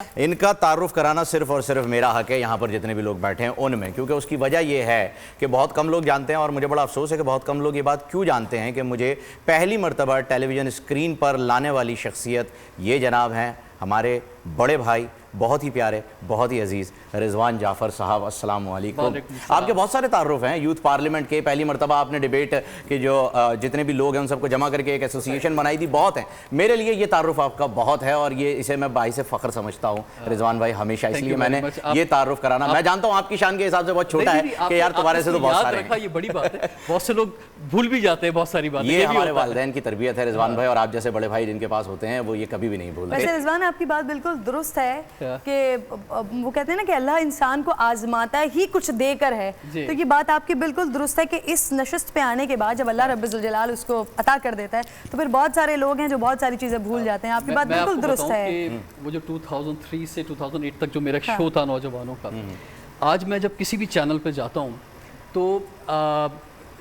ان کا تعارف کرانا صرف اور صرف میرا حق ہے یہاں پر جتنے بھی لوگ بیٹھے ہیں ان میں، کیونکہ اس کی وجہ یہ ہے کہ بہت کم لوگ جانتے ہیں، اور مجھے بڑا افسوس ہے کہ بہت کم لوگ یہ بات کیوں جانتے ہیں کہ مجھے پہلی مرتبہ ٹیلی ویژن اسکرین پر لانے والی شخصیت یہ جناب ہیں ہمارے بڑے بھائی، بہت ہی پیارے، بہت ہی عزیز رضوان جعفر صاحب۔ السلام علیکم۔ آپ کے بہت سارے تعارف ہیں یوتھ پارلیمنٹ کے، پہلی مرتبہ آپ نے ڈیبیٹ کے جو جتنے بھی لوگ ہیں ان سب کو جمع کر کے ایک ایسوسیشن بنائی تھی، بہت ہیں۔ میرے لیے یہ تعارف آپ کا بہت ہے اور یہ اسے میں باعث فخر سمجھتا ہوں رضوان بھائی ہمیشہ، اس لیے میں نے یہ تعارف کرانا، میں جانتا ہوں آپ کی شان کے حساب سے بہت چھوٹا ہے کہ یار تمہارے سے تو بہت سارے ہیں، یہ بڑی بات ہے، بہت سے لوگ بھول بھی جاتے ہیں بہت ساری باتیں، یہ ہمارے والدین کی تربیت ہے رضوان بھائی، اور آپ جیسے بڑے بھائی جن کے پاس ہوتے ہیں وہ یہ کبھی بھی نہیں بھولتے۔ ویسے رضوان آپ کی بات بالکل درست ہے کہ وہ کہتے ہیں نا کہ اللہ انسان کو آزماتا ہی کچھ دے کر ہے، تو یہ بات آپ کی بالکل درست ہے کہ اس نشست پہ آنے کے بعد جب اللہ رب الجلال اس کو عطا کر دیتا ہے تو پھر بہت سارے لوگ ہیں جو بہت ساری چیزیں بھول جاتے ہیں۔ آپ کی بات بالکل درست ہے۔ وہ جو 2003 سے 2008 تک جو میرا شو تھا نوجوانوں کا، آج میں جب کسی بھی چینل پہ جاتا ہوں تو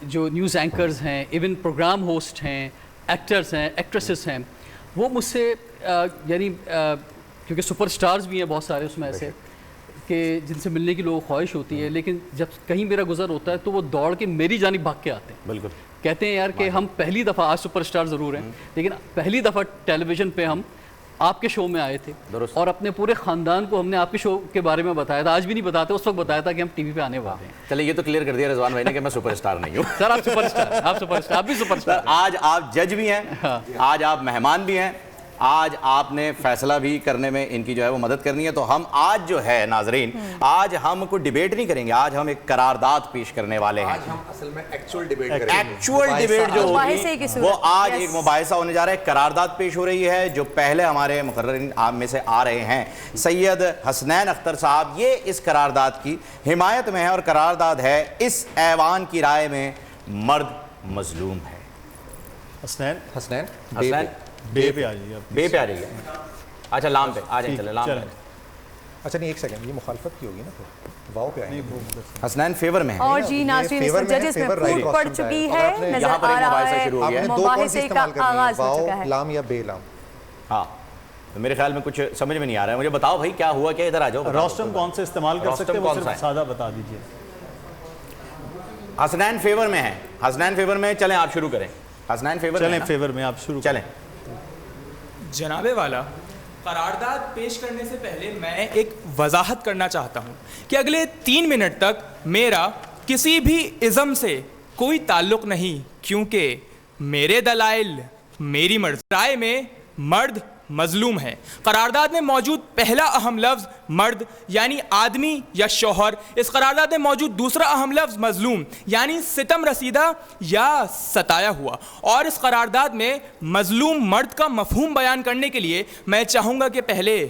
جو نیوز اینکرز ہیں، ایون پروگرام ہوسٹ ہیں، ایکٹرز ہیں، ایکٹریسز ہیں، وہ مجھ سے یعنی کیونکہ سپر سٹارز بھی ہیں بہت سارے اس میں ایسے کہ جن سے ملنے کی لوگوں کو خواہش ہوتی ہے، لیکن جب کہیں میرا گزر ہوتا ہے تو وہ دوڑ کے میری جانب بھاگ کے آتے ہیں، بالکل کہتے ہیں یار کہ ہم پہلی دفعہ، آج سپر سٹار ضرور ہیں لیکن پہلی دفعہ ٹیلی ویژن پہ ہم آپ کے شو میں آئے تھے اور اپنے پورے خاندان کو ہم نے آپ کے شو کے بارے میں بتایا تھا، آج بھی نہیں بتاتے، اس وقت بتایا تھا کہ ہم ٹی وی پہ آنے والے ہیں۔ چلے یہ تو کلیئر کر دیا رضوان بھائی نے کہ میں سپر سٹار نہیں ہوں۔ سر آپ سپر سٹار، آپ سپر سٹار، آپ بھی سپر سٹار۔ آج آپ جج بھی ہیں، آج آپ مہمان بھی ہیں، آج آپ نے فیصلہ بھی کرنے میں ان کی جو ہے وہ مدد کرنی ہے، تو ہم آج جو ہے ناظرین، آج ہم کوئی ڈیبیٹ نہیں کریں گے، آج ہم ایک قرارداد پیش کرنے والے ہیں۔ آج ہم اصل میں ایکچول ڈیبیٹ کریں گے۔ ایکچول ڈیبیٹ جو ہوگی وہ آج ایک مباحثہ ہونے جا رہا ہے، قرارداد پیش ہو رہی ہے جو پہلے ہمارے مقررین میں سے آ رہے ہیں سید حسنین اختر صاحب، یہ اس قرارداد کی حمایت میں ہے، اور قرارداد ہے اس ایوان کی رائے میں مرد مظلوم ہے۔ حسنین بے پہ آ رہی ہے، اچھا لام پہ آ جائیں، چلے لام پہ۔ اچھا نہیں، ایک سیکنڈ، یہ مخالفت کی ہوگی نا، پھر واؤ پہ آئیں گے۔ حسنین فیور میں ہے اور جی ناظرین اس وقت ججز میں پھوٹ پڑ چکی ہے، نظر آ رہا ہے مباحثے کا آغاز ہو چکا ہے۔ واؤ لام یا بے لام؟ ہاں میرے خیال میں کچھ سمجھ میں نہیں آ رہا ہے، مجھے بتاؤ بھائی کیا ہوا، کیا ادھر آ جاؤ۔ روسٹم کون سے استعمال کر سکتے ہیں وہ صرف سادہ بتا دیجئے۔ حسنین فیور میں ہے، حسنین فیور میں، چلیں آپ شروع کریں۔ حسنین فیور میں، چلیں فیور میں آپ شروع چلیں۔ جناب والا، قرارداد پیش کرنے سے پہلے میں ایک وضاحت کرنا چاہتا ہوں کہ اگلے 3 منٹ تک میرا کسی بھی ازم سے کوئی تعلق نہیں، کیونکہ میرے دلائل میری مرضی، رائے میں مرد مظلوم ہے۔ قرارداد میں موجود پہلا اہم لفظ مرد یعنی آدمی یا شوہر، اس قرارداد میں موجود دوسرا اہم لفظ مظلوم یعنی ستم رسیدہ یا ستایا ہوا، اور اس قرارداد میں مظلوم مرد کا مفہوم بیان کرنے کے لیے میں چاہوں گا کہ پہلے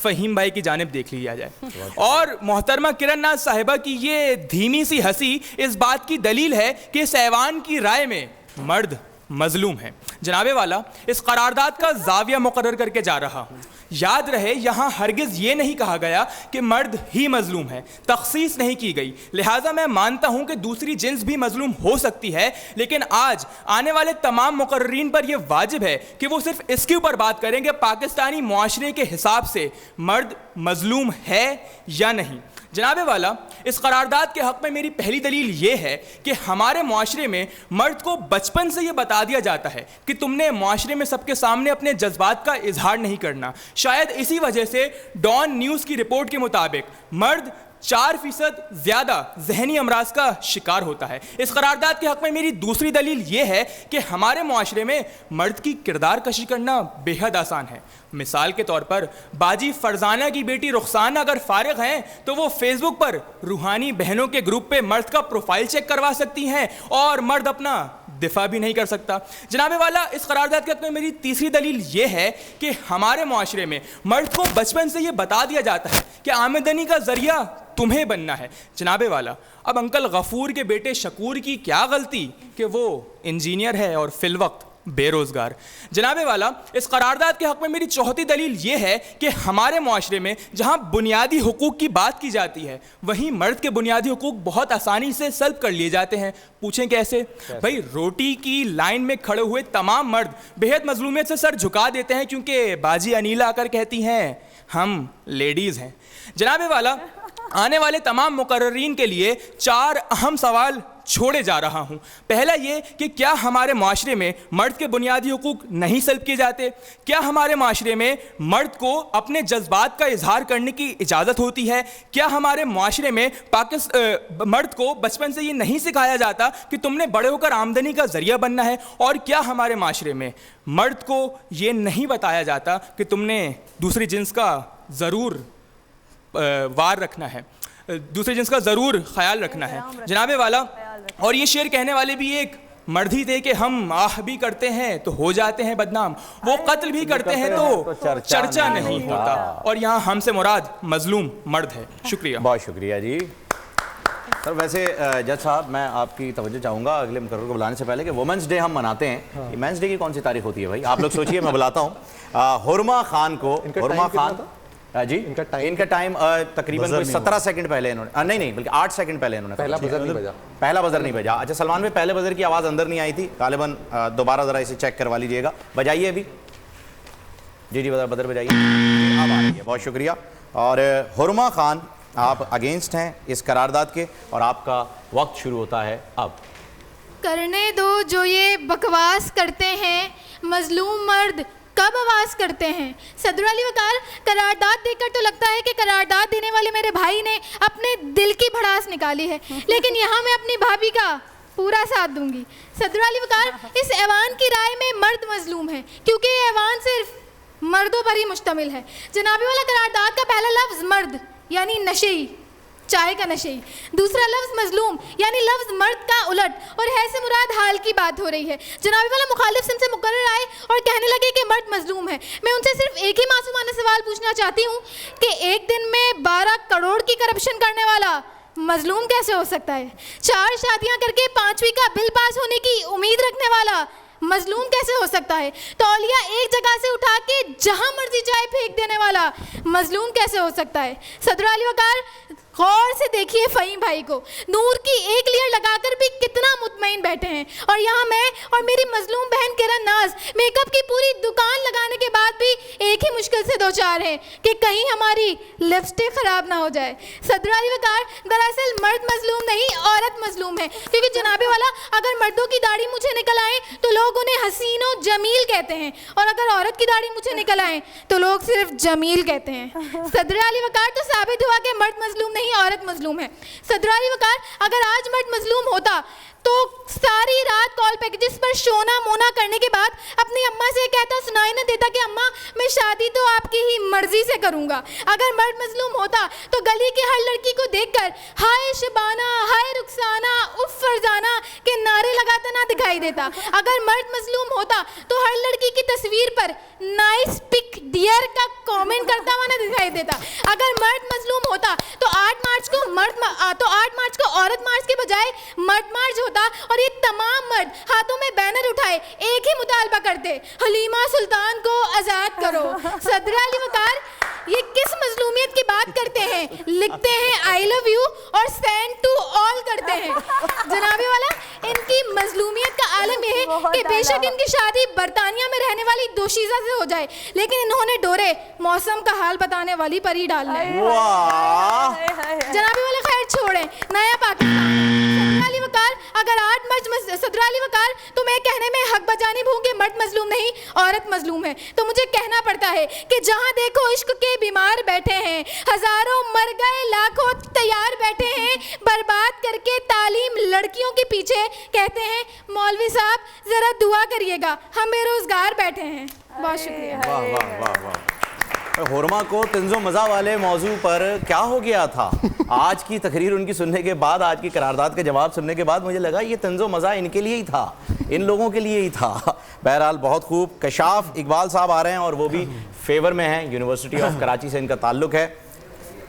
فہیم بھائی کی جانب دیکھ لیا جائے، اور محترمہ کرن ناز صاحبہ کی یہ دھیمی سی ہنسی اس بات کی دلیل ہے کہ اس ایوان کی رائے میں مرد مظلوم ہے۔ جناب والا، اس قرارداد کا زاویہ مقرر کر کے جا رہا ہوں، یاد رہے یہاں ہرگز یہ نہیں کہا گیا کہ مرد ہی مظلوم ہے، تخصیص نہیں کی گئی، لہٰذا میں مانتا ہوں کہ دوسری جنس بھی مظلوم ہو سکتی ہے، لیکن آج آنے والے تمام مقررین پر یہ واجب ہے کہ وہ صرف اس کے اوپر بات کریں کہ پاکستانی معاشرے کے حساب سے مرد مظلوم ہے یا نہیں۔ جناب والا، اس قرارداد کے حق میں میری پہلی دلیل یہ ہے کہ ہمارے معاشرے میں مرد کو بچپن سے یہ بتا دیا جاتا ہے کہ تم نے معاشرے میں سب کے سامنے اپنے جذبات کا اظہار نہیں کرنا۔ شاید اسی وجہ سے ڈان نیوز کی رپورٹ کے مطابق مرد 4% زیادہ ذہنی امراض کا شکار ہوتا ہے۔ اس قرارداد کے حق میں میری دوسری دلیل یہ ہے کہ ہمارے معاشرے میں مرد کی کردار کشی کرنا بے حد آسان ہے۔ مثال کے طور پر باجی فرزانہ کی بیٹی رخسانہ اگر فارغ ہیں تو وہ فیس بک پر روحانی بہنوں کے گروپ پہ مرد کا پروفائل چیک کروا سکتی ہیں، اور مرد اپنا دفاع بھی نہیں کر سکتا۔ جناب والا، اس قرارداد کے حق میں میری تیسری دلیل یہ ہے کہ ہمارے معاشرے میں مرد کو بچپن سے یہ بتا دیا جاتا ہے کہ آمدنی کا ذریعہ تمہیں بننا ہے۔ جناب والا، اب انکل غفور کے بیٹے شکور کی کیا غلطی کہ وہ انجینئر ہے اور فی الوقت بے روزگار۔ جناب والا، اس قرارداد کے حق میں میری چوتھی دلیل یہ ہے کہ ہمارے معاشرے میں جہاں بنیادی حقوق کی بات کی جاتی ہے وہیں مرد کے بنیادی حقوق بہت آسانی سے سلب کر لیے جاتے ہیں۔ پوچھیں کیسے؟ بھائی روٹی کی لائن میں کھڑے ہوئے تمام مرد بے حد مظلومیت سے سر جھکا دیتے ہیں کیونکہ باجی انیلا آ کر کہتی ہیں ہم لیڈیز ہیں. جناب والا, آنے والے تمام مقررین کے لیے 4 اہم سوال چھوڑے جا رہا ہوں. پہلا یہ کہ کیا ہمارے معاشرے میں مرد کے بنیادی حقوق نہیں سلب کیے جاتے؟ کیا ہمارے معاشرے میں مرد کو اپنے جذبات کا اظہار کرنے کی اجازت ہوتی ہے؟ کیا ہمارے معاشرے میں مرد کو بچپن سے یہ نہیں سکھایا جاتا کہ تم نے بڑے ہو کر آمدنی کا ذریعہ بننا ہے؟ اور کیا ہمارے معاشرے میں مرد کو یہ نہیں بتایا جاتا کہ تم نے دوسری جنس کا ضرور وار رکھنا ہے, دوسرے جنس کا ضرور خیال رکھنا ہے؟ جناب والا, اور یہ شعر کہنے والے بھی ایک مرد ہی تھے کہ ہم آہ بھی کرتے ہیں تو ہو جاتے ہیں بدنام, وہ قتل بھی کرتے ہیں تو چرچا نہیں ہوتا. اور یہاں ہم سے مراد مظلوم مرد ہے. شکریہ. بہت شکریہ جی. سر ویسے جج صاحب, میں آپ کی توجہ چاہوں گا اگلے مقرر کو بلانے سے پہلے کہ وومنس ڈے ہم مناتے ہیں. مینس ڈے کی کون سی تاریخ ہوتی ہے بھائی؟ آپ لوگ سوچیے, میں بلاتا ہوں. حرما خان کو, حرما خان جی, ان کا ٹائم تقریباً 17 سیکنڈ پہلے انہوں نے, نہیں بلکہ 8 سیکنڈ پہلے انہوں نے پہلا بزر نہیں بجا. اچھا سلمان بھائی, پہلے بزر کی آواز اندر نہیں آئی تھی غالباً, دوبارہ ذرا اسے چیک کروا لیجیے گا. بجائیے ابھی. جی بزر بجائیے, اب آ رہی ہے. بہت شکریہ. اور حرما خان, آپ اگینسٹ ہیں اس قرارداد کے اور آپ کا وقت شروع ہوتا ہے اب. کرنے دو جو یہ بکواس کرتے ہیں, مظلوم مرد کب آواز کرتے ہیں. صدر علی وقار, قرارداد دیکھ کر تو لگتا ہے کہ قرارداد دینے والے میرے بھائی نے اپنے دل کی بھڑاس نکالی ہے, لیکن یہاں میں اپنی بھابھی کا پورا ساتھ دوں گی. صدر علی وقار, اس ایوان کی رائے میں مرد مظلوم ہے کیونکہ یہ ایوان صرف مردوں پر ہی مشتمل ہے. جنابی والا, قرارداد کا پہلا لفظ مرد یعنی نشئی, چائے کا نشئی. دوسرا لفظ مظلوم یعنی لفظ مرد کا الٹ, اور ہے سے مراد حال کی بات ہو رہی ہے. جنابی والا, مخالف سن سے مقرر آئے اور کہنے لگے کہ مرد مظلوم ہے. میں ان سے صرف ایک ہی معصومانہ سوال پوچھنا چاہتی ہوں کہ ایک دن میں 12 کروڑ کی کرپشن کرنے والا مظلوم کیسے ہو سکتا ہے؟ 4 شادیاں کر کے 5ویں کا بل پاس ہونے کی امید رکھنے والا مظلوم کیسے ہو سکتا ہے؟ تولیہ ایک جگہ سے اٹھا کے جہاں مرضی جائے پھینک دینے والا مظلوم کیسے ہو سکتا ہے؟ صدر علی وقار, غور سے دیکھیے فہیم بھائی کو, نور کی ایک لیئر لگا کر بھی کتنا مطمئن بیٹھے ہیں, اور یہاں میں اور میری مظلوم بہن کرن ناز میک اپ کی پوری دکان لگانے کے بعد بھی ایک ہی مشکل سے 2-4 ہیں کہ کہیں ہماری لپسٹک خراب نہ ہو جائے. صدر علی وقار, دراصل مرد مظلوم نہیں, عورت مظلوم ہے, کیونکہ جناب والا, اگر مردوں کی داڑھی مجھے نکل آئے تو لوگ انہیں حسین و جمیل کہتے ہیں, اور اگر عورت کی داڑھی مجھے نکل آئے تو لوگ صرف جمیل کہتے ہیں. صدر علی وقار, تو ثابت ہوا کہ مرد مظلوم نہیں, عورت مظلوم ہے. صدر علی وقار, اگر آج مرد مظلوم ہوتا تو ساری رات کال پیکجز پر شونا مونا کرنے کے بعد اپنی اماں سے کہتا, سنائی نہ دیتا کہ اماں میں شادی تو آپ کی ہی مرضی سے کروں گا. اگر مرد مظلوم ہوتا تو گلی کی ہر لڑکی کو دیکھ کر ہائے شبانہ, ہائے رخسانہ, اف فرزانہ کے نعرے لگاتا نہ دکھائی دیتا. اگر مرد مظلوم ہوتا تو ہر لڑکی کی تصویر پر نائس پک ڈیئر کا کامنٹ کرتا ہوا نہ دکھائی دیتا. اگر مرد مظلوم ہوتا تو 8 مارچ کو عورت مارچ کے بجائے مرد مارچ ہوتا, اور یہ تمام مرد ہاتھوں میں بینر اٹھائے ایک ہی مطالبہ کرتے, حلیمہ سلطان کو آزاد کرو. صدر علی وقار, یہ کس مظلومیت کی بات کرتے ہیں؟ لکھتے ہیں آئی لو یو اور سینڈ ٹو آل کرتے ہیں. جنابی والا, ان کی مظلومیت کا عالم یہ ہے کہ بے شک ان کی شادی برطانیہ میں رہنے والی دوشیزہ سے ہو جائے, لیکن انہوں نے ڈورے موسم کا حال بتانے والی پر ہی ڈالنا ہے. جنابی والا, خیر چھوڑیں, نیا پاکستان. صدر علی وقار, اگر 8 مارچ صدر علی وقار, تو میں کہنے میں حق بجانب ہوں کہ مرد مظلوم نہیں, عورت مظلوم ہے, تو مجھے کہنا پڑتا ہے کہ جہاں دیکھو عشق کے بیمار بیٹھے ہیں, ہزاروں مر گئے, لاکھوں تیار بیٹھے ہیں, برباد کر کے تعلیم لڑکیوں کے پیچھے, کہتے ہیں مولوی صاحب ذرا دعا کریے گا, ہم بے روزگار بیٹھے ہیں. بہت شکریہ. واہ واہ واہ واہ. حرما کو طنز و مزاح والے موضوع پر کیا ہو گیا تھا؟ آج کی تقریر ان کی سننے کے بعد, آج کی قرارداد کے جواب سننے کے بعد مجھے لگا یہ طنز و مزاح ان کے لیے ہی تھا, ان لوگوں کے لیے ہی تھا. بہرحال بہت خوب. کشاف اقبال صاحب آ رہے ہیں اور وہ بھی فیور میں ہیں, یونیورسٹی آف کراچی سے ان کا تعلق ہے.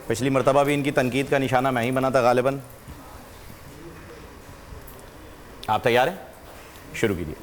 پچھلی مرتبہ بھی ان کی تنقید کا نشانہ میں ہی بنا تھا غالباً. آپ تیار ہیں؟ شروع کیجیے.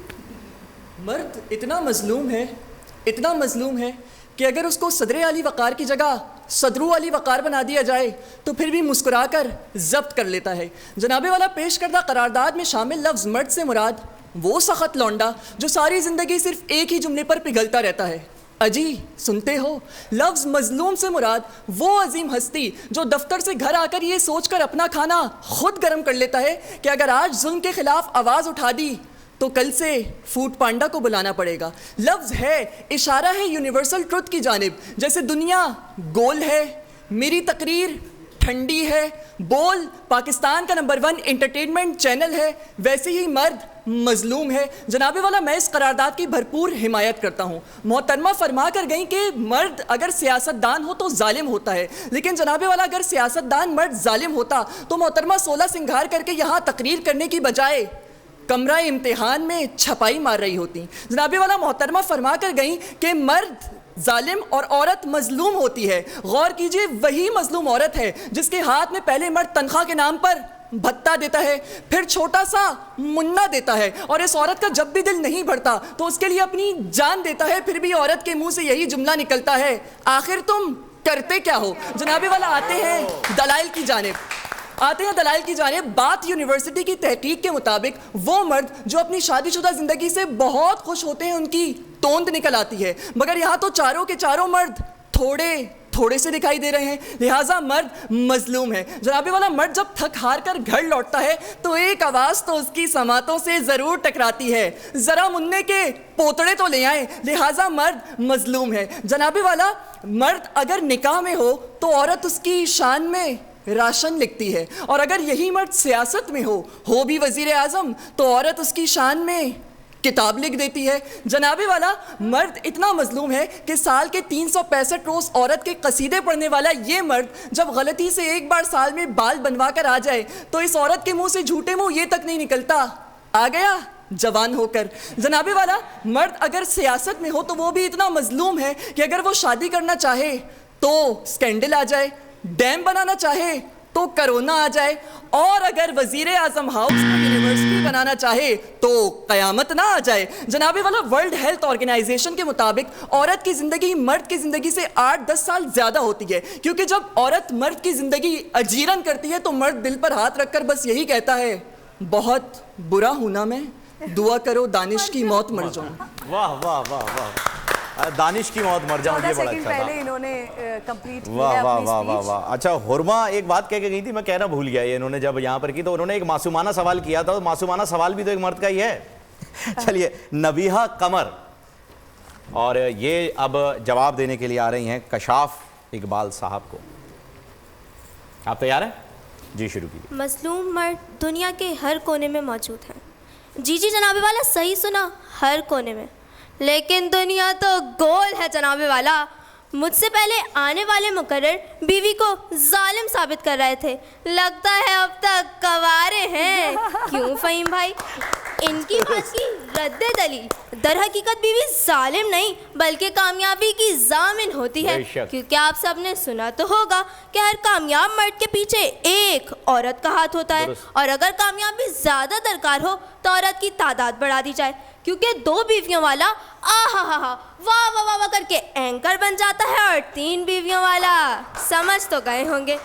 مرد اتنا مظلوم ہے کہ اگر اس کو صدر علی وقار کی جگہ صدرو علی وقار بنا دیا جائے تو پھر بھی مسکرا کر ضبط کر لیتا ہے. جناب والا, پیش کردہ قرارداد میں شامل لفظ مرد سے مراد وہ سخت لونڈا جو ساری زندگی صرف ایک ہی جملے پر پگھلتا رہتا ہے, اجی سنتے ہو؟ لفظ مظلوم سے مراد وہ عظیم ہستی جو دفتر سے گھر آ کر یہ سوچ کر اپنا کھانا خود گرم کر لیتا ہے کہ اگر آج ظلم کے خلاف آواز اٹھا دی تو کل سے فوڈ پانڈا کو بلانا پڑے گا. لفظ ہے اشارہ ہے یونیورسل ٹروتھ کی جانب. جیسے دنیا گول ہے، میری تقریر ٹھنڈی ہے، بول پاکستان کا نمبر 1 انٹرٹینمنٹ چینل ہے، ویسے ہی مرد مظلوم ہے. جناب والا میں اس قرارداد کی بھرپور حمایت کرتا ہوں. محترمہ فرما کر گئیں کہ مرد اگر سیاست دان ہو تو ظالم ہوتا ہے، لیکن جناب والا اگر سیاست دان مرد ظالم ہوتا تو محترمہ 16 سنگھار کر کے یہاں تقریر کرنے کی بجائے کمرہ امتحان میں چھپائی مار رہی ہوتی. جناب والا محترمہ فرما کر گئیں کہ مرد ظالم اور عورت مظلوم ہوتی ہے. غور کیجئے وہی مظلوم عورت ہے جس کے ہاتھ میں پہلے مرد تنخواہ کے نام پر بھتہ دیتا ہے، پھر چھوٹا سا منا دیتا ہے، اور اس عورت کا جب بھی دل نہیں بڑھتا تو اس کے لیے اپنی جان دیتا ہے. پھر بھی عورت کے منہ سے یہی جملہ نکلتا ہے، آخر تم کرتے کیا ہو؟ جناب والا آتے ہیں دلائل کی جانب. بات یونیورسٹی کی تحقیق کے مطابق وہ مرد جو اپنی شادی شدہ زندگی سے بہت خوش ہوتے ہیں ان کی توند نکل آتی ہے، مگر یہاں تو چاروں کے چاروں مرد تھوڑے سے دکھائی دے رہے ہیں، لہٰذا مرد مظلوم ہے. جناب والا مرد جب تھک ہار کر گھر لوٹتا ہے تو ایک آواز تو اس کی سماعتوں سے ضرور ٹکراتی ہے، ذرا مننے کے پوتڑے تو لے آئیں، لہٰذا مرد مظلوم ہے. جناب والا مرد اگر نکاح میں ہو تو عورت اس کی شان میں راشن لکھتی ہے، اور اگر یہی مرد سیاست میں ہو بھی وزیر اعظم تو عورت اس کی شان میں کتاب لکھ دیتی ہے. جناب والا مرد اتنا مظلوم ہے کہ سال کے 365 روز عورت کے قصیدے پڑھنے والا یہ مرد جب غلطی سے ایک بار سال میں بال بنوا کر آ جائے تو اس عورت کے منہ سے جھوٹے منہ یہ تک نہیں نکلتا، آ گیا جوان ہو کر. جناب والا مرد اگر سیاست میں ہو تو وہ بھی اتنا مظلوم ہے کہ اگر وہ شادی کرنا چاہے تو سکینڈل آ جائے، ڈیم بنانا چاہے تو کرونا آ جائے، اور اگر وزیر اعظم ہاؤس کو یونیورسٹی بنانا چاہے تو قیامت نہ آ جائے. جناب والا ورلڈ ہیلتھ آرگنائزیشن کے مطابق عورت کی زندگی مرد کی زندگی سے 8-10 سال زیادہ ہوتی ہے، کیونکہ جب عورت مرد کی زندگی اجیرن کرتی ہے تو مرد دل پر ہاتھ رکھ کر بس یہی کہتا ہے، بہت برا ہوں نا میں، دعا کرو دانش کی موت مر جاؤں. واہ واہ واہ واہ، دانش کی موت مر جاؤں، یہ بڑا اچھا تھا. پہلے انہوں نے کمپلیٹ کیا واہ واہ واہ واہ واہ. اچھا حرما ایک بات کہہ کے گئی تھی، میں کہنا بھول گیا. یہ انہوں نے جب یہاں پر کی تو انہوں نے ایک معصومانہ سوال کیا تھا، معصومانہ سوال بھی تو ایک مرد کا ہی ہے. چلیے نبیہہ قمر، اور یہ اب جواب دینے کے لیے آ رہی ہیں کشاف اقبال صاحب کو. آپ تیار ہیں؟ جی شروع کیجیے. مظلوم مرد دنیا کے ہر کونے میں موجود ہیں. جی جناب والا صحیح سنا، ہر کونے میں. لیکن دنیا تو گول ہے جناب والا. مجھ سے پہلے آنے والے مقرر بیوی کو ظالم ثابت کر رہے تھے، لگتا ہے اب تک کوارے ہیں. کیوں فہیم بھائی؟ ان کی بات کی رد دلیل در حقیقت بیوی ظالم نہیں بلکہ کامیابی کی ضامن ہوتی ہے، کیونکہ آپ سب نے سنا تو ہوگا کہ ہر کامیاب مرد کے پیچھے ایک عورت کا ہاتھ ہوتا ہے، اور اگر کامیابی زیادہ درکار ہو تو عورت کی تعداد بڑھا دی جائے، کیونکہ 2 بیویوں والا واہ واہ واہ واہ کر کے اینکر بن جاتا ہے، اور 3 بیویوں والا سمجھ تو گئے ہوں گے.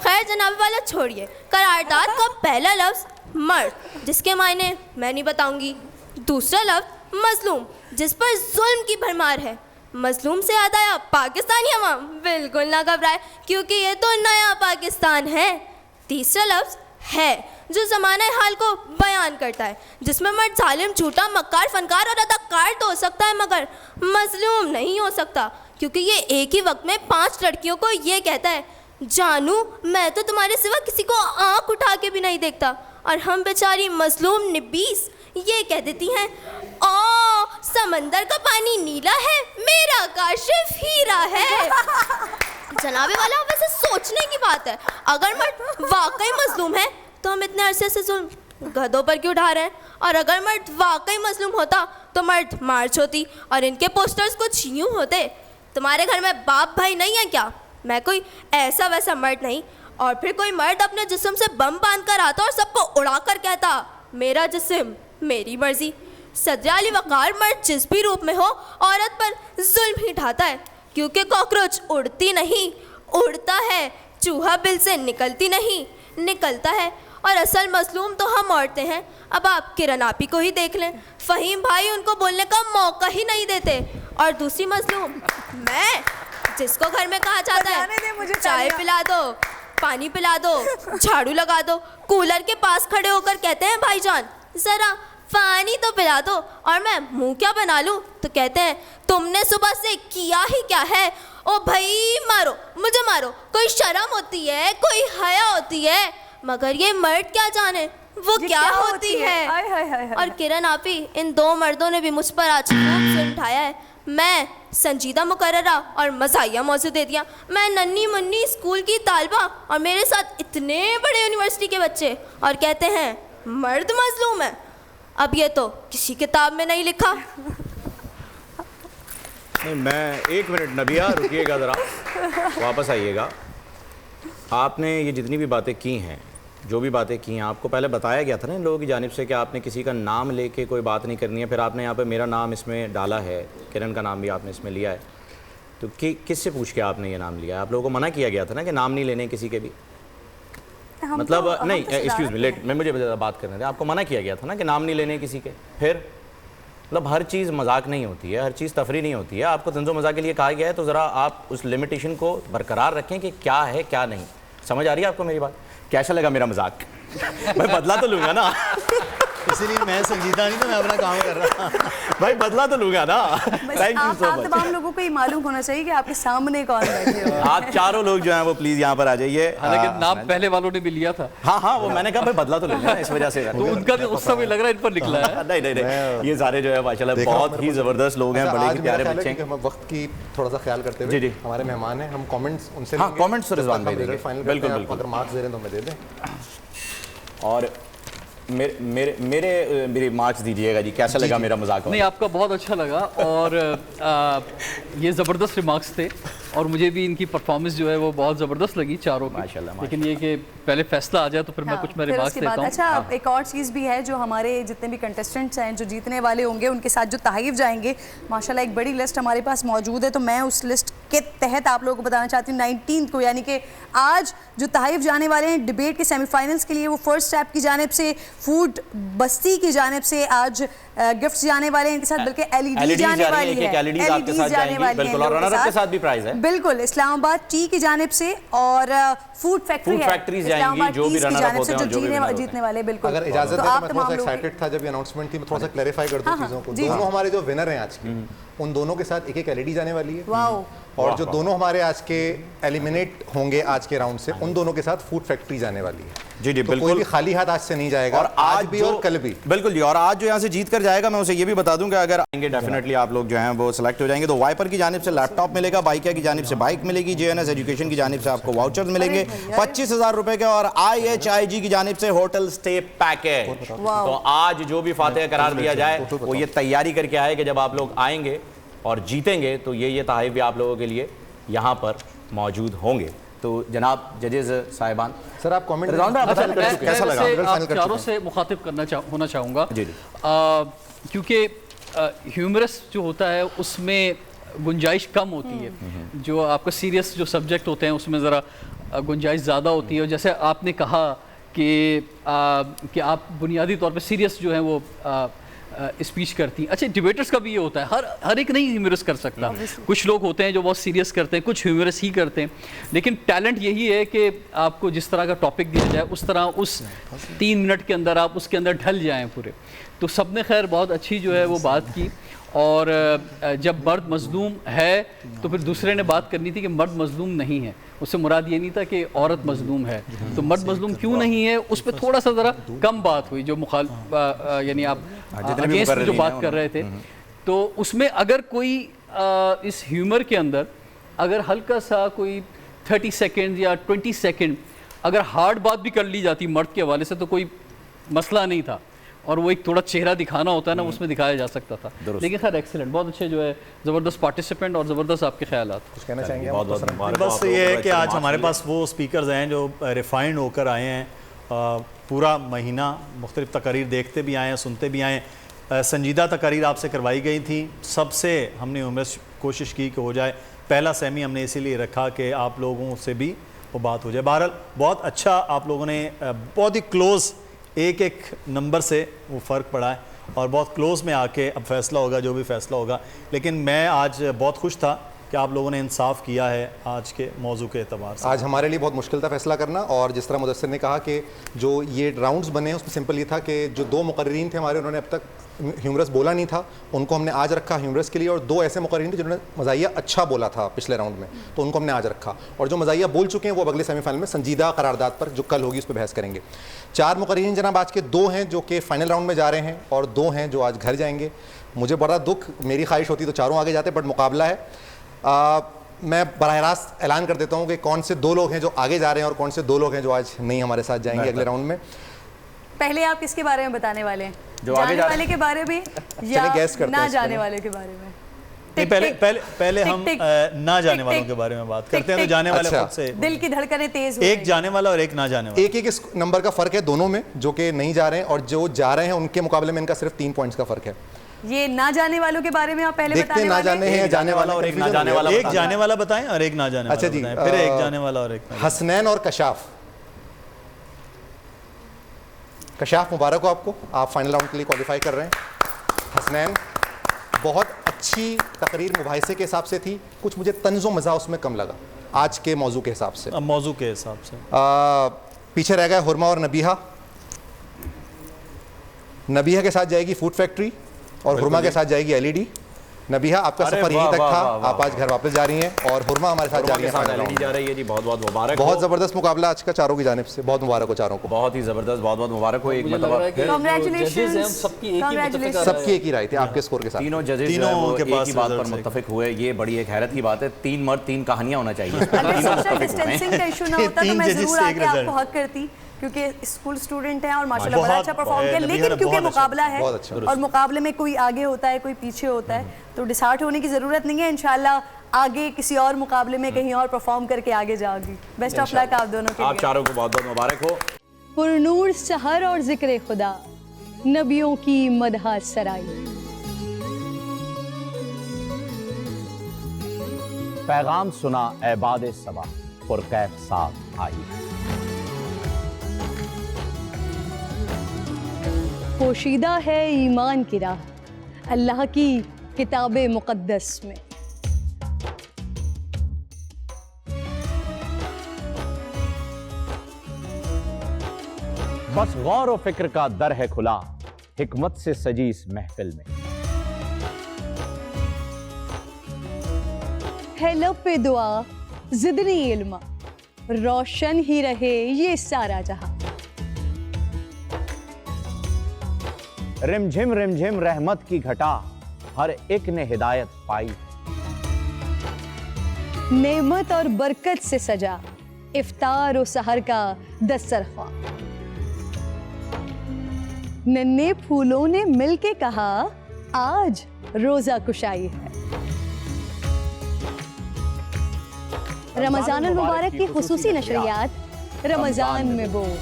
خیر جناب والا چھوڑیے. قرارداد کا پہلا لفظ مرد، جس کے معنی میں نہیں بتاؤں گی. دوسرا لفظ مظلوم، جس پر ظلم کی بھرمار ہے. مظلوم سے یاد آیا پاکستانی عوام، بالکل نہ گھبرائے کیونکہ یہ تو نیا پاکستان ہے. تیسرا لفظ ہے، جو زمانہ حال کو بیان کرتا ہے، جس میں مرد ظالم، جھوٹا، مکار، فنکار اور اداکار تو ہو سکتا ہے مگر مظلوم نہیں ہو سکتا، کیونکہ یہ ایک ہی وقت میں 5 لڑکیوں کو یہ کہتا ہے، جانو میں تو تمہارے سوا کسی کو آنکھ اٹھا کے بھی نہیں دیکھتا، اور ہم بیچاری مظلوم نبیس یہ کہہ دیتی ہیں، سمندر کا پانی نیلا ہے، میرا کاشف ہیرا ہے. جناب والا ویسے سوچنے کی بات ہے، اگر مرد واقعی مظلوم ہے تو ہم اتنے عرصے سے ظلم گدھوں پر کیوں اٹھا رہے ہیں؟ اور اگر مرد واقعی مظلوم ہوتا تو مرد مارچ ہوتی اور ان کے پوسٹرز کچھ یوں ہوتے، تمہارے گھر میں باپ بھائی نہیں ہے کیا؟ میں کوئی ایسا ویسا مرد نہیں. اور پھر کوئی مرد اپنے جسم سے بم باندھ کر آتا اور سب کو اڑا کر کہتا، میرا جسم میری مرضی. صدر علی وقار مرد جس بھی روپ میں ہو عورت پر ظلم ہی ڈھاتا ہے، کیونکہ کاکروچ اڑتی نہیں، اڑتا ہے. چوہا بل سے نکلتی نہیں، نکلتا ہے. اور اصل مظلوم تو ہم عورتیں ہیں. اب آپ کرن آپی کو ہی دیکھ لیں, فہیم بھائی ان کو بولنے کا موقع ہی نہیں دیتے. اور دوسری مظلوم میں, جس کو گھر میں کہا جاتا ہے چائے پلا دو, پانی پلا دو, جھاڑو لگا دو, کولر کے پاس کھڑے ہو کر کہتے ہیں بھائی جان ذرا پانی تو پلا دو, اور میں منہ کیا بنا لوں تو کہتے ہیں تم نے صبح سے کیا ہی کیا ہے, او بھائی مارو مجھے مارو, کوئی شرم ہوتی ہے, کوئی حیا ہوتی ہے. مگر یہ مرد کیا جانے وہ کیا ہوتی ہے. اور کرن آپی ان دو مردوں نے بھی مجھ پر آج خوب سے اٹھایا ہے. میں سنجیدہ مقررہ اور مزاحیہ موضوع دے دیا. میں ننھی منی اسکول کی طالبہ اور میرے ساتھ اتنے بڑے یونیورسٹی کے بچے, اور کہتے ہیں مرد مظلوم ہے. اب یہ تو کسی کتاب میں نہیں لکھا. نہیں, میں ایک منٹ نبیہ رکیے گا, ذرا واپس آئیے گا. آپ نے یہ جتنی بھی باتیں کی ہیں, جو بھی باتیں کی ہیں, آپ کو پہلے بتایا گیا تھا نا ان لوگوں کی جانب سے کہ آپ نے کسی کا نام لے کے کوئی بات نہیں کرنی ہے. پھر آپ نے یہاں پہ میرا نام اس میں ڈالا ہے, کرن کا نام بھی آپ نے اس میں لیا ہے, تو کس سے پوچھ کے آپ نے یہ نام لیا ہے؟ آپ لوگوں کو منع کیا گیا تھا نا کہ نام نہیں لینے کسی کے بھی, مطلب نہیں ایکسکیوز می لیٹ, میں مجھے بات کرنے دیں. آپ کو منع کیا گیا تھا نا کہ نام نہیں لینے کسی کے. پھر مطلب ہر چیز مذاق نہیں ہوتی ہے, ہر چیز تفریح نہیں ہوتی ہے. آپ کو طنز و مزاح کے لیے کہا گیا ہے, تو ذرا آپ اس لمیٹیشن کو برقرار رکھیں کہ کیا ہے کیا نہیں. سمجھ آ رہی ہے آپ کو میری بات؟ کیسا لگا میرا مذاق؟ میں بدلا تو لوں گا نا, اسی لیے میں سنجیدہ نہیں تو میں اپنا کام کر رہا ہوں. بھائی بدلا تو لوں گا نا. آپ تمام لوگوں کو یہ معلوم ہونا چاہیے کہ آپ کے سامنے کون بیٹھے ہو. آپ چاروں لوگ جو ہیں وہ پلیز یہاں پر آ جائیے. حالانکہ نام پہلے والوں نے بھی لیا تھا. ہاں وہ میں نے کہا بھائی بدلا تو لے لینا, اس وجہ سے تو ان کا بھی غصہ بھی لگ رہا ہے ان پر نکلا ہے. نہیں, یہ سارے جو ہے ماشاءاللہ بہت ہی زبردست لوگ ہیں, بڑے پیارے بچے ہیں. ہم وقت کی تھوڑا سا خیال کرتے ہوئے, ہمارے مہمان ہیں, ہم کامنٹس ان سے, ہاں کامنٹس تو رضوان بھائی دیں گے, بالکل بالکل. اگر مارکس دے رہے ہیں تو ہمیں دے دیں. اور میری مارکس دیجیے گا جی, کیسا لگا میرا مذاق؟ نہیں, آپ کا بہت اچھا لگا, اور یہ زبردست ریمارکس تھے, اور مجھے بھی ان کی پرفارمنس جو ہے وہ بہت زبردست لگی چاروں کی. ماشاءاللہ. لیکن یہ کہ پہلے فیصلہ آ جائے تو پھر میں کچھ میں ریمارکس دیتا ہوں. اچھا, ایک اور چیز بھی ہے جو ہمارے جتنے بھی کنٹسٹنٹس ہیں جو جیتنے والے ہوں گے ان کے ساتھ جو تحائف جائیں گے, ماشاءاللہ ایک بڑی لسٹ ہمارے پاس موجود ہے. تو میں اس لسٹ کے تحت آپ لوگوں کو بتانا چاہتی ہوں 19 کو, یعنی کہ آج جو تحائف جانے والے ہیں ڈیبیٹ کے سیمی فائنلز کے لیے, وہ فرسٹ ایپ کی جانب سے, فوڈ بستی کی جانب سے آج گفٹس جانے والے ہیں ان کے ساتھ, بلکہ ایل ای ڈی جانے والی ہے, ایل ای ڈی جانے والی ہیں, اور رنر اپ کے ساتھ بھی پرائز ہے. بالکل, اسلام آباد ٹی کی جانب سے, اور فوڈ فیکٹریز جائیں گی جو بھی رنر اپ ہوتے ہیں, جو جیتنے والے. بالکل, اگر اجازت دیں تو میں تھوڑا سا ایکسائٹڈ تھا جب یہ اناؤنسمنٹ تھی, میں تھوڑا سا کلیریفائی کر دوں چیزوں کو. دونوں ہمارے جو ونر ہیں آج کے, ان دونوں کے ساتھ ایک ایک ایل ای ڈی جانے والی ہے, اور جو دونوں ہمارے آج کے ایلیمنیٹ ہوں گے آج کے راؤنڈ سے, ان دونوں کے ساتھ فوڈ فیکٹری جانے والی ہے. جی بالکل, کوئی بھی خالی ہاتھ آج سے نہیں جائے گا, اور آج بھی اور کل بھی. بالکل جی, اور آج جو یہاں سے جیت کر جائے گا, میں اسے یہ بھی بتا دوں کہ اگر آئیں گے ڈیفینیٹلی آپ لوگ جو ہیں وہ سلیکٹ ہو جائیں گے, تو وائپر کی جانب سے لیپ ٹاپ ملے گا, بائکیا کی جانب سے بائک ملے گی, JNS ایجوکیشن کی جانب سے آپ کو واؤچرز ملیں گے 25,000 روپے کے, اور IHIG کی جانب سے ہوٹل سٹے پیکیج. تو آج جو بھی فاتح قرار دیا جائے وہ یہ تیاری کر کے آئے کہ جب آپ لوگ آئیں گے اور جیتیں گے تو یہ تحائف بھی آپ لوگوں کے لیے یہاں پر موجود ہوں گے. تو جناب ججز صاحبان, سر آپ کامنٹ کیسا لگا؟ آپ چاروں سے مخاطب ہونا چاہوں گا, کیونکہ ہیومرس جو ہوتا ہے اس میں گنجائش کم ہوتی ہے, جو آپ کا سیریس جو سبجیکٹ ہوتے ہیں اس میں ذرا گنجائش زیادہ ہوتی ہے. اور جیسے آپ نے کہا کہ آپ بنیادی طور پہ سیریس جو ہیں وہ اسپیچ کرتی ہیں. اچھا, ڈیبیٹرز کا بھی یہ ہوتا ہے, ہر ایک نہیں ہیومرس کر سکتا. کچھ لوگ ہوتے ہیں جو بہت سیریس کرتے ہیں, کچھ ہیومرس ہی کرتے ہیں, لیکن ٹیلنٹ یہی ہے کہ آپ کو جس طرح کا ٹاپک دیا جائے اس طرح اس 3 منٹ کے اندر آپ اس کے اندر ڈھل جائیں پورے. تو سب نے خیر بہت اچھی جو ہے وہ بات کی, اور جب مرد مظلوم ہے تو پھر دوسرے نے بات کرنی تھی کہ مرد مظلوم نہیں ہے, اس سے مراد یہ نہیں تھا کہ عورت مظلوم ہے. تو مرد مظلوم کیوں نہیں ہے اس پہ تھوڑا سا ذرا کم بات ہوئی, جو یعنی آپ اگینسٹ جو بات کر رہے تھے. تو اس میں اگر کوئی اس ہیومر کے اندر اگر ہلکا سا کوئی 30 سیکنڈ یا 20 سیکنڈ اگر ہارڈ بات بھی کر لی جاتی مرد کے حوالے سے تو کوئی مسئلہ نہیں تھا, اور وہ ایک تھوڑا چہرہ دکھانا ہوتا ہے نا, اس میں دکھایا جا سکتا تھا. لیکن خیر ایکسیلنٹ, بہت اچھے جو ہے زبردست پارٹیسپینٹ, اور زبردست آپ کے خیالات. کچھ کہنا چاہیں گے؟ بس یہ ہے کہ آج ہمارے پاس وہ اسپیکرز ہیں جو ریفائنڈ ہو کر آئے ہیں, پورا مہینہ مختلف تقاریر دیکھتے بھی آئے ہیں, سنتے بھی آئے ہیں. سنجیدہ تقاریر آپ سے کروائی گئی تھیں, سب سے ہم نے کوشش کی کہ ہو جائے. پہلا سیمی ہم نے اسی لیے رکھا کہ آپ لوگوں سے بھی وہ بات ہو جائے. بہرحال بہت اچھا آپ لوگوں نے بہت ہی کلوز ایک نمبر سے وہ فرق پڑا ہے اور بہت کلوز میں آ کے اب فیصلہ ہوگا جو بھی فیصلہ ہوگا. لیکن میں آج بہت خوش تھا کہ آپ لوگوں نے انصاف کیا ہے آج کے موضوع کے اعتبار سے. آج ہمارے لیے بہت مشکل تھا فیصلہ کرنا, اور جس طرح مدثر نے کہا کہ جو یہ راؤنڈز بنے ہیں اس میں سمپل یہ تھا کہ جو 2 مقررین تھے ہمارے, انہوں نے اب تک ہیومرس بولا نہیں تھا, ان کو ہم نے آج رکھا ہیومرس کے لیے, اور 2 ایسے مقررین تھے جنہوں نے مزاحیہ اچھا بولا تھا پچھلے راؤنڈ میں, تو ان کو ہم نے آج رکھا, اور جو مزاحیہ بول چکے ہیں وہ اب اگلے سیمی فائنل میں سنجیدہ قرارداد پر جو کل ہوگی اس پہ بحث کریں گے. 4 مقررین جناب آج کے 2 ہیں جو کہ فائنل راؤنڈ میں جا رہے ہیں, اور 2 ہیں جو آج گھر جائیں گے. مجھے بڑا دکھ, میری خواہش ہوتی تو چاروں آگے جاتے, بٹ مقابلہ ہے. میں براہ راست اعلان کر دیتا ہوں کہ کون سے 2 لوگ ہیں جو آگے جا رہے ہیں اور کون سے 2 لوگ ہیں جو آج نہیں ہمارے ساتھ جائیں گے اگلے راؤنڈ میں. پہلے آپ کس کے بارے میں بتانے والے ہیں, جو آگے جانے والے کے بارے میں یا نہ جانے والے کے بارے میں؟ پہلے ہم نہ جانے والوں کے بارے میں بات کرتے ہیں. تو جانے والے خود سے دل کی دھڑکنیں تیز ہو رہی ہیں. ایک جانے والا اور ایک نہ جانے والا, ایک اس نمبر کا فرق ہے دونوں میں, جو کہ نہیں جا رہے ہیں, اور جو جا رہے ہیں ان کے مقابلے میں ان کا صرف 3 پوائنٹس کا فرق ہے. یہ نہ جانے والوں کے بارے میں آپ پہلے دیکھتے بتانے نہ والے جانے ہیں جانے والا اور ایک نہ جانے والا. ایک جانے والا بتائیں اور ایک نہ جانے والا. اچھا جی, بتائیں, پھر ایک جانے والا اور ایک نہ. حسنین اور کشاف. کشاف مبارک ہو آپ کو, آپ فائنل راؤنڈ کے لیے کوالیفائی کر رہے ہیں. حسنین بہت اچھی تقریر مباحثے کے حساب سے تھی, کچھ مجھے طنز و مزہ اس میں کم لگا آج کے موضوع کے حساب سے. موضوع کے حساب سے پیچھے رہ گئے حرما اور نبیہہ. نبیہہ کے ساتھ جائے گی فوڈ فیکٹری اور حرما کے ساتھ جائے گی LED. نبیہہ آپ کا سفر یہیں تک تھا, آپ آج گھر واپس جا رہی ہیں, اور حرما ہمارے ساتھ جا رہی ہیں. جا رہی ہے جی, بہت بہت مبارک. بہت زبردست مقابلہ آج کا چاروں کی جانب سے, بہت مبارک ہو چاروں کو. بہت ہی زبردست, بہت بہت مبارک ہو. ایک Congratulations. سب کی ایک ہی رائے تھی آپ کے اسکور کے ساتھ. تینوں ججز ایک ہی بات پر متفق ہوئے. یہ بڑی ایک حیرت کی بات ہے, 3 مرد 3 کہانیاں ہونا چاہیے. ڈسٹینسنگ کا ایشو نہ ہوتا تو میں ضرور آ کے آپ کو حق کرتی, کیونکہ اسکول اسٹوڈنٹ ہیں اور ماشاءاللہ بڑا اچھا پرفارم کیا. لیکن کیونکہ مقابلہ ہے اور مقابلے میں کوئی آگے ہوتا ہے کوئی پیچھے ہوتا ہے, تو ڈسہارٹ ہونے کی ضرورت نہیں ہے. انشاءاللہ آگے کسی اور مقابلے میں کہیں اور پرفارم کر کے آگے جاؤ گی. بیسٹ آف لک آپ دونوں کے لیے. آپ چاروں کو بہت بہت مبارک ہو. پرنور سحر اور ذکر خدا, نبیوں کی مدح سرائی. پیغام سنا اے باد صبا, پرکیف ساتھ آئی. پوشیدہ ہے ایمان کی راہ اللہ کی کتاب مقدس میں. بس غور و فکر کا در ہے کھلا, حکمت سے سجی اس محفل میں. ہے لب پہ دعا زدنی علما, روشن ہی رہے یہ سارا جہاں. رم جھم رحمت کی گھٹا, ہر ایک نے ہدایت پائی. نعمت اور برکت سے سجا افطار و سحر کا دسترخوان. ننے پھولوں نے مل کے کہا آج روزہ کشائی ہے. رمضان المبارک کی خصوصی نشریات رمضان میں بول.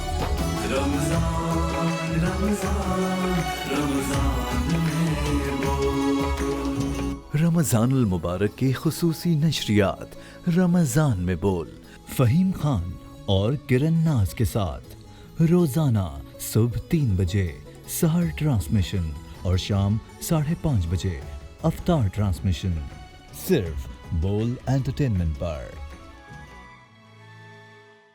رمضان المبارک کی خصوصی نشریات رمضان میں بول, فہیم خان اور کرن ناز کے ساتھ روزانہ صبح 3 بجے سحر ٹرانسمیشن اور شام 5:30 بجے افطار ٹرانسمیشن, صرف بول انٹرٹینمنٹ پر.